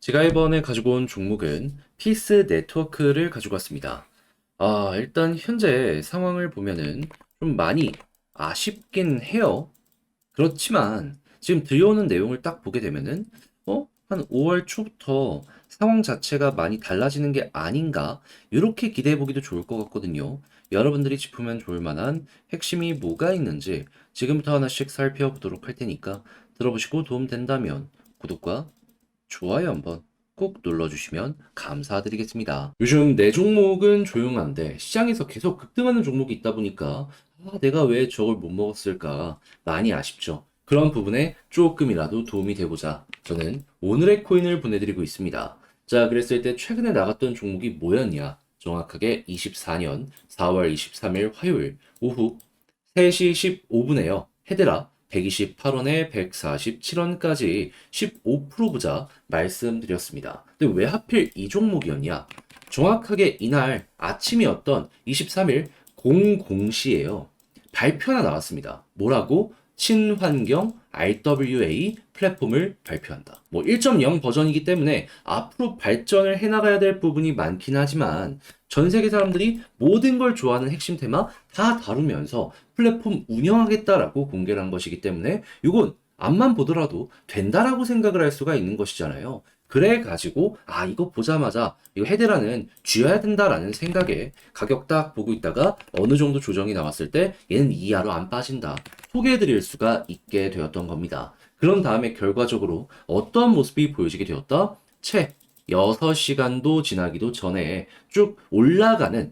제가 이번에 가지고 온 종목은 피스 네트워크를 가지고 왔습니다. 일단 현재 상황을 보면은 좀 많이 아쉽긴 해요. 그렇지만 지금 들려오는 내용을 딱 보게 되면은 한 5월 초부터 상황 자체가 많이 달라지는 게 아닌가 이렇게 기대해 보기도 좋을 것 같거든요. 여러분들이 짚으면 좋을 만한 핵심이 뭐가 있는지 지금부터 하나씩 살펴보도록 할 테니까 들어보시고 도움 된다면 구독과 좋아요 한번 꼭 눌러주시면 감사드리겠습니다. 요즘 내 종목은 조용한데 시장에서 계속 급등하는 종목이 있다 보니까 내가 왜 저걸 못 먹었을까 많이 아쉽죠. 그런 부분에 조금이라도 도움이 되고자 저는 오늘의 코인을 보내드리고 있습니다. 자, 그랬을 때 최근에 나갔던 종목이 뭐였냐? 정확하게 24년 4월 23일 화요일 오후 3시 15분에요. 헤드라 128원에 147원까지 15% 부자 말씀드렸습니다. 근데 왜 하필 이 종목이었냐? 정확하게 이날 아침이었던 23일 00시에요. 발표 하나 나왔습니다. 뭐라고? 친환경 RWA 플랫폼을 발표한다. 뭐 1.0 버전이기 때문에 앞으로 발전을 해나가야 될 부분이 많긴 하지만 전 세계 사람들이 모든 걸 좋아하는 핵심 테마 다 다루면서 플랫폼 운영하겠다라고 공개를 한 것이기 때문에 이건 앞만 보더라도 된다라고 생각을 할 수가 있는 것이잖아요. 그래 가지고 이거 보자마자 이거 헤드라는 쥐어야 된다라는 생각에 가격 딱 보고 있다가 어느 정도 조정이 나왔을 때 얘는 이하로 안 빠진다. 소개해 드릴 수가 있게 되었던 겁니다. 그런 다음에 결과적으로 어떠한 모습이 보여지게 되었다? 채 6시간도 지나기도 전에 쭉 올라가는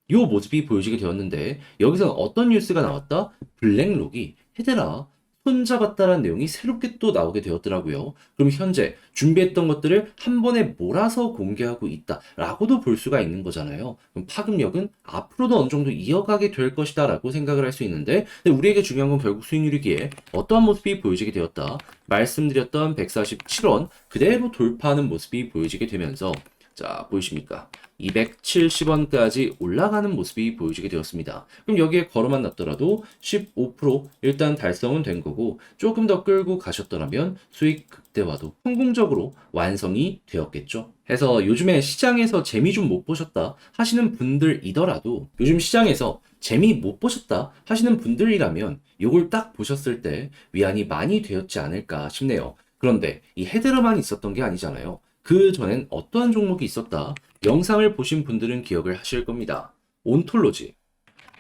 요 모습이 보여지게 되었는데 여기서 어떤 뉴스가 나왔다? 블랙록이 헤드라 손잡았다라는 내용이 새롭게 또 나오게 되었더라고요. 그럼 현재 준비했던 것들을 한 번에 몰아서 공개하고 있다라고도 볼 수가 있는 거잖아요. 그럼 파급력은 앞으로도 어느 정도 이어가게 될 것이다라고 생각을 할 수 있는데 근데 우리에게 중요한 건 결국 수익률이기에 어떠한 모습이 보여지게 되었다. 말씀드렸던 147원 그대로 돌파하는 모습이 보여지게 되면서 자, 보이십니까? 270원까지 올라가는 모습이 보여지게 되었습니다. 그럼 여기에 걸어만 놨더라도 15% 일단 달성은 된 거고 조금 더 끌고 가셨더라면 수익 극대화도 성공적으로 완성이 되었겠죠. 해서 요즘에 시장에서 재미 좀 못 보셨다 하시는 분들이더라도 요즘 시장에서 재미 못 보셨다 하시는 분들이라면 요걸 딱 보셨을 때 위안이 많이 되었지 않을까 싶네요. 그런데 이 헤드라만 있었던 게 아니잖아요. 그 전엔 어떠한 종목이 있었다. 영상을 보신 분들은 기억을 하실 겁니다. 온톨로지.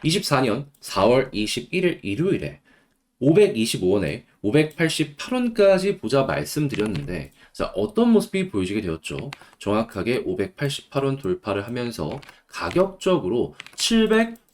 24년 4월 21일 일요일에 525원에 588원까지 보자 말씀드렸는데 자, 어떤 모습이 보여지게 되었죠? 정확하게 588원 돌파를 하면서 가격적으로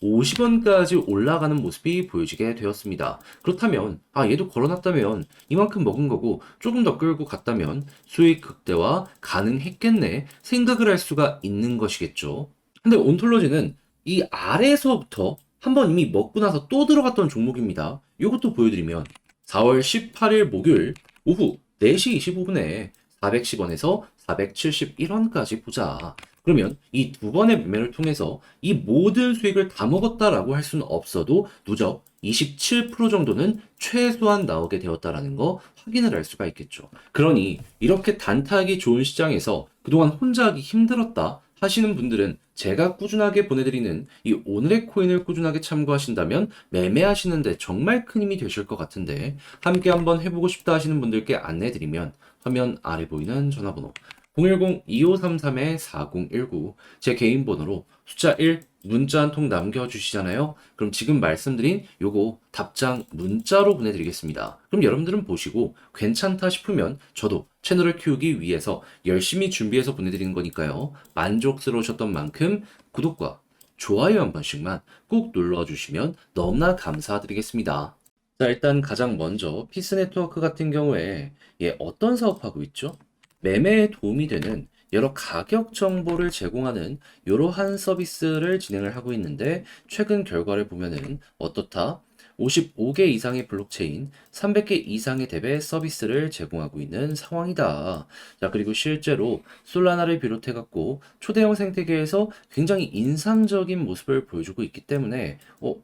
750원까지 올라가는 모습이 보여지게 되었습니다. 그렇다면 얘도 걸어놨다면 이만큼 먹은 거고 조금 더 끌고 갔다면 수익 극대화 가능했겠네 생각을 할 수가 있는 것이겠죠. 근데 온톨로지는 이 아래에서부터 한번 이미 먹고 나서 또 들어갔던 종목입니다. 이것도 보여드리면 4월 18일 목요일 오후 4시 25분에 410원에서 471원까지 보자. 그러면 이 두 번의 매매를 통해서 이 모든 수익을 다 먹었다라고 할 수는 없어도 누적 27% 정도는 최소한 나오게 되었다라는 거 확인을 할 수가 있겠죠. 그러니 이렇게 단타하기 좋은 시장에서 그동안 혼자 하기 힘들었다 하시는 분들은 제가 꾸준하게 보내드리는 이 오늘의 코인을 꾸준하게 참고하신다면 매매하시는데 정말 큰 힘이 되실 것 같은데 함께 한번 해보고 싶다 하시는 분들께 안내드리면 화면 아래 보이는 전화번호 010-2533-4019 제 개인 번호로 숫자 1 문자 한 통 남겨주시잖아요. 그럼 지금 말씀드린 요거 답장 문자로 보내드리겠습니다. 그럼 여러분들은 보시고 괜찮다 싶으면 저도 채널을 키우기 위해서 열심히 준비해서 보내드리는 거니까요. 만족스러우셨던 만큼 구독과 좋아요 한 번씩만 꼭 눌러주시면 너무나 감사드리겠습니다. 자, 일단 가장 먼저 피스 네트워크 같은 경우에 어떤 사업하고 있죠? 매매에 도움이 되는 여러 가격 정보를 제공하는 이러한 서비스를 진행을 하고 있는데 최근 결과를 보면은 어떻다? 55개 이상의 블록체인, 300개 이상의 대 서비스를 제공하고 있는 상황이다. 자, 그리고 실제로 솔라나를 비롯해 갖고 초대형 생태계에서 굉장히 인상적인 모습을 보여주고 있기 때문에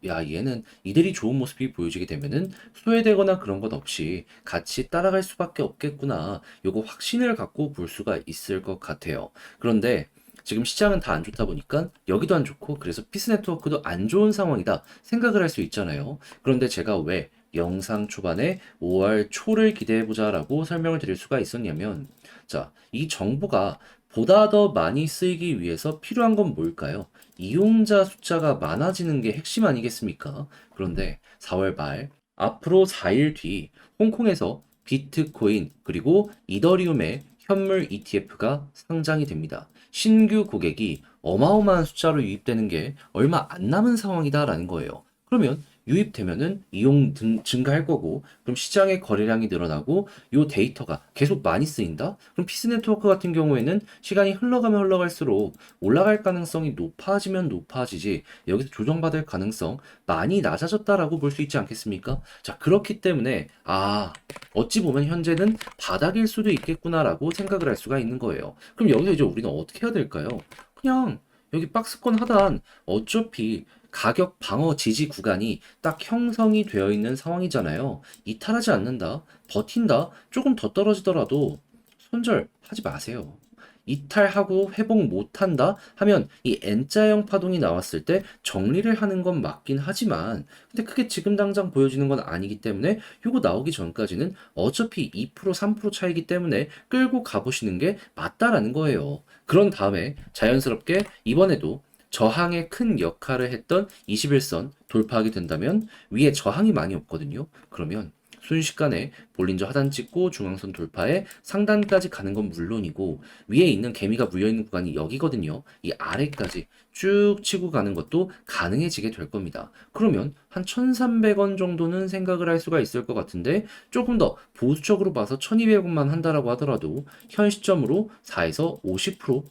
야, 얘는 이들이 좋은 모습이 보여지게 되면은 소외되거나 그런 것 없이 같이 따라갈 수밖에 없겠구나. 요거 확신을 갖고 볼 수가 있을 것 같아요. 그런데 지금 시장은 다 안 좋다 보니까 여기도 안 좋고 그래서 피스 네트워크도 안 좋은 상황이다 생각을 할 수 있잖아요. 그런데 제가 왜 영상 초반에 5월 초를 기대해보자 라고 설명을 드릴 수가 있었냐면, 자, 이 정보가 보다 더 많이 쓰이기 위해서 필요한 건 뭘까요? 이용자 숫자가 많아지는 게 핵심 아니겠습니까? 그런데 4월 말, 앞으로 4일 뒤 홍콩에서 비트코인 그리고 이더리움의 현물 ETF가 상장이 됩니다. 신규 고객이 어마어마한 숫자로 유입되는 게 얼마 안 남은 상황이다라는 거예요. 그러면 유입되면은 증가할 거고, 그럼 시장의 거래량이 늘어나고, 요 데이터가 계속 많이 쓰인다? 그럼 피스 네트워크 같은 경우에는 시간이 흘러가면 흘러갈수록 올라갈 가능성이 높아지면 높아지지, 여기서 조정받을 가능성 많이 낮아졌다라고 볼 수 있지 않겠습니까? 자, 그렇기 때문에, 어찌 보면 현재는 바닥일 수도 있겠구나라고 생각을 할 수가 있는 거예요. 그럼 여기서 이제 우리는 어떻게 해야 될까요? 그냥 여기 박스권 하단 어차피 가격 방어 지지 구간이 딱 형성이 되어 있는 상황이잖아요. 이탈하지 않는다, 버틴다, 조금 더 떨어지더라도 손절하지 마세요. 이탈하고 회복 못한다 하면 이 N자형 파동이 나왔을 때 정리를 하는 건 맞긴 하지만, 근데 그게 지금 당장 보여지는 건 아니기 때문에 요거 나오기 전까지는 어차피 2% 3% 차이기 때문에 끌고 가보시는 게 맞다라는 거예요. 그런 다음에 자연스럽게 이번에도 저항에 큰 역할을 했던 21선 돌파하게 된다면, 위에 저항이 많이 없거든요. 그러면 순식간에 볼린저 하단 찍고 중앙선 돌파에 상단까지 가는 건 물론이고, 위에 있는 개미가 물려있는 구간이 여기거든요. 이 아래까지 쭉 치고 가는 것도 가능해지게 될 겁니다. 그러면 한 1,300원 정도는 생각을 할 수가 있을 것 같은데, 조금 더 보수적으로 봐서 1,200원만 한다라고 하더라도 현 시점으로 4에서 50%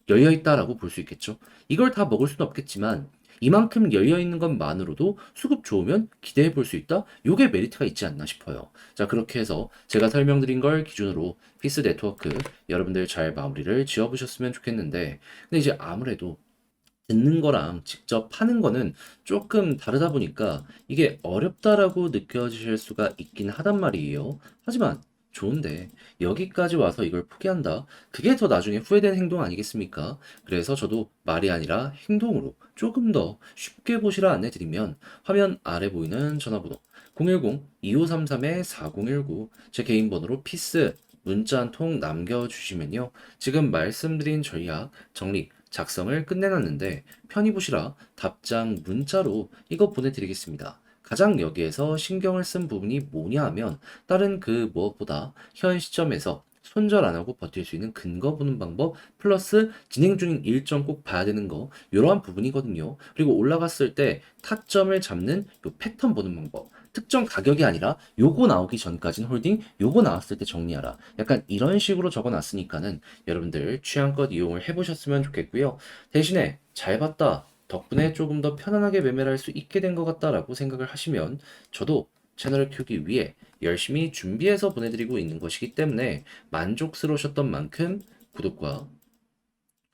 열려있다라고 볼 수 있겠죠. 이걸 다 먹을 수는 없겠지만 이만큼 열려있는 것만으로도 수급 좋으면 기대해 볼 수 있다? 요게 메리트가 있지 않나 싶어요. 자, 그렇게 해서 제가 설명드린 걸 기준으로 피스 네트워크 여러분들 잘 마무리를 지어보셨으면 좋겠는데, 근데 이제 아무래도 듣는 거랑 직접 파는 거는 조금 다르다 보니까 이게 어렵다라고 느껴지실 수가 있긴 하단 말이에요. 하지만 좋은데 여기까지 와서 이걸 포기한다? 그게 더 나중에 후회되는 행동 아니겠습니까? 그래서 저도 말이 아니라 행동으로 조금 더 쉽게 보시라 안내드리면, 화면 아래 보이는 전화번호 010-2533-4019, 제 개인 번호로 피스 문자 한 통 남겨주시면요, 지금 말씀드린 전략 정리 작성을 끝내놨는데 편히 보시라 답장 문자로 이거 보내드리겠습니다. 가장 여기에서 신경을 쓴 부분이 뭐냐 하면, 다른 그 무엇보다 현 시점에서 손절 안 하고 버틸 수 있는 근거 보는 방법 플러스 진행 중인 일정 꼭 봐야 되는 거, 이러한 부분이거든요. 그리고 올라갔을 때 타점을 잡는 요 패턴 보는 방법, 특정 가격이 아니라 요거 나오기 전까지는 홀딩, 요거 나왔을 때 정리하라, 약간 이런 식으로 적어놨으니까는 여러분들 취향껏 이용을 해보셨으면 좋겠고요. 대신에 잘 봤다, 덕분에 조금 더 편안하게 매매를 할 수 있게 된 것 같다라고 생각을 하시면, 저도 채널을 키우기 위해 열심히 준비해서 보내드리고 있는 것이기 때문에 만족스러우셨던 만큼 구독과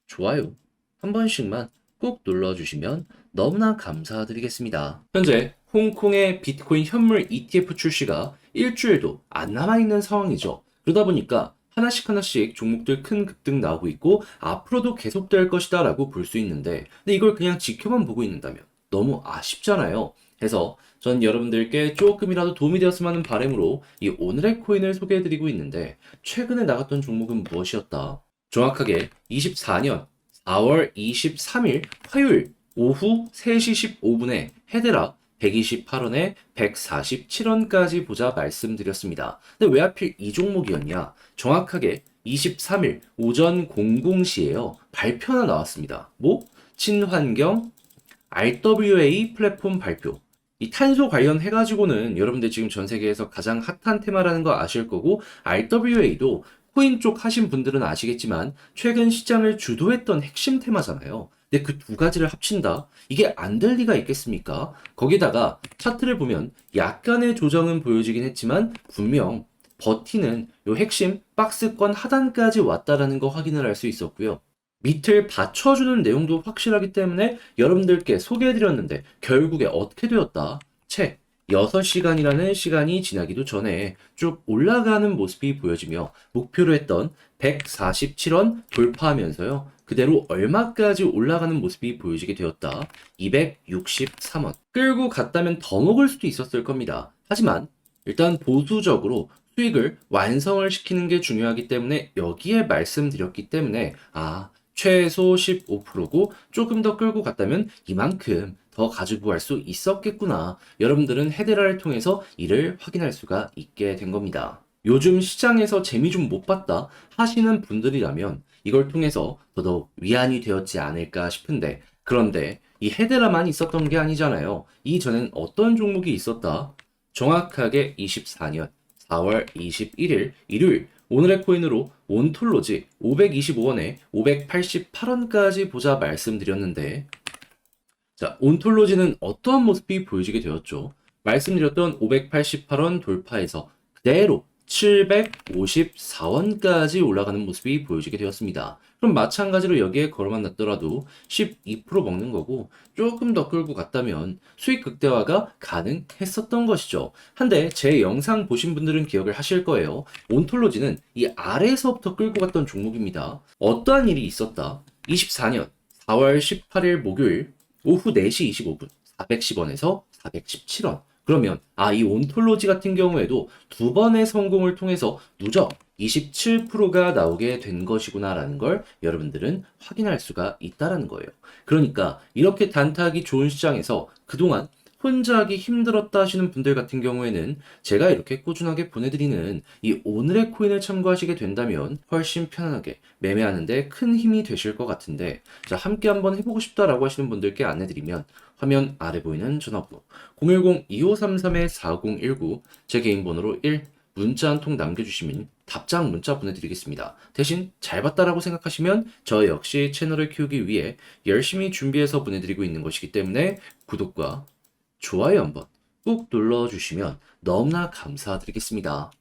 좋아요 한 번씩만 꼭 눌러주시면 너무나 감사드리겠습니다. 현재 홍콩의 비트코인 현물 ETF 출시가 일주일도 안 남아있는 상황이죠. 그러다 보니까 하나씩 하나씩 종목들 큰 급등 나오고 있고 앞으로도 계속될 것이다 라고 볼 수 있는데, 근데 이걸 그냥 지켜만 보고 있는다면 너무 아쉽잖아요. 그래서 전 여러분들께 조금이라도 도움이 되었으면 하는 바람으로 이 오늘의 코인을 소개해드리고 있는데, 최근에 나갔던 종목은 무엇이었다? 정확하게 24년 4월 23일 화요일 오후 3시 15분에 헤드라 128원에 147원까지 보자 말씀드렸습니다. 근데 왜 하필 이 종목이었냐? 정확하게 23일 오전 00시에요. 발표가 나왔습니다. 뭐? 친환경 RWA 플랫폼 발표. 이 탄소 관련해가지고는 여러분들 지금 전 세계에서 가장 핫한 테마라는 거 아실 거고, RWA도 코인 쪽 하신 분들은 아시겠지만 최근 시장을 주도했던 핵심 테마잖아요. 근데 그 두 가지를 합친다? 이게 안 될 리가 있겠습니까? 거기다가 차트를 보면 약간의 조정은 보여지긴 했지만 분명 버티는 요 핵심 박스권 하단까지 왔다라는 거 확인을 할 수 있었고요. 밑을 받쳐주는 내용도 확실하기 때문에 여러분들께 소개해드렸는데 결국에 어떻게 되었다? 채 6시간이라는 시간이 지나기도 전에 쭉 올라가는 모습이 보여지며 목표로 했던 147원 돌파하면서요. 그대로 얼마까지 올라가는 모습이 보여지게 되었다. 263원. 끌고 갔다면 더 먹을 수도 있었을 겁니다. 하지만 일단 보수적으로 수익을 완성을 시키는 게 중요하기 때문에 여기에 말씀드렸기 때문에 최소 15%고 조금 더 끌고 갔다면 이만큼 더 가지고 갈 수 있었겠구나. 여러분들은 헤데라를 통해서 이를 확인할 수가 있게 된 겁니다. 요즘 시장에서 재미 좀 못 봤다 하시는 분들이라면 이걸 통해서 더더욱 위안이 되었지 않을까 싶은데 그런데 이 헤데라만 있었던 게 아니잖아요. 이전엔 어떤 종목이 있었다? 정확하게 24년 4월 21일 일요일 오늘의 코인으로 온톨로지 525원에 588원까지 보자 말씀드렸는데 자, 온톨로지는 어떠한 모습이 보여지게 되었죠? 말씀드렸던 588원 돌파에서 그대로 754원까지 올라가는 모습이 보여지게 되었습니다. 그럼 마찬가지로 여기에 걸어만 놨더라도 12% 먹는 거고 조금 더 끌고 갔다면 수익 극대화가 가능했었던 것이죠. 한데 제 영상 보신 분들은 기억을 하실 거예요. 온톨로지는 이 아래에서부터 끌고 갔던 종목입니다. 어떠한 일이 있었다? 24년 4월 18일 목요일 오후 4시 25분 410원에서 417원. 그러면 이 온톨로지 같은 경우에도 두 번의 성공을 통해서 누적 27%가 나오게 된 것이구나라는 걸 여러분들은 확인할 수가 있다라는 거예요. 그러니까 이렇게 단타하기 좋은 시장에서 그동안 혼자 하기 힘들었다 하시는 분들 같은 경우에는 제가 이렇게 꾸준하게 보내드리는 이 오늘의 코인을 참고하시게 된다면 훨씬 편안하게 매매하는데 큰 힘이 되실 것 같은데 자, 함께 한번 해보고 싶다라고 하시는 분들께 안내드리면 화면 아래 보이는 전화번호 010-2533-4019 제 개인 번호로 1 문자 한 통 남겨주시면 답장 문자 보내드리겠습니다. 대신 잘 봤다라고 생각하시면 저 역시 채널을 키우기 위해 열심히 준비해서 보내드리고 있는 것이기 때문에 구독과 좋아요 한번 꾹 눌러주시면 너무나 감사드리겠습니다.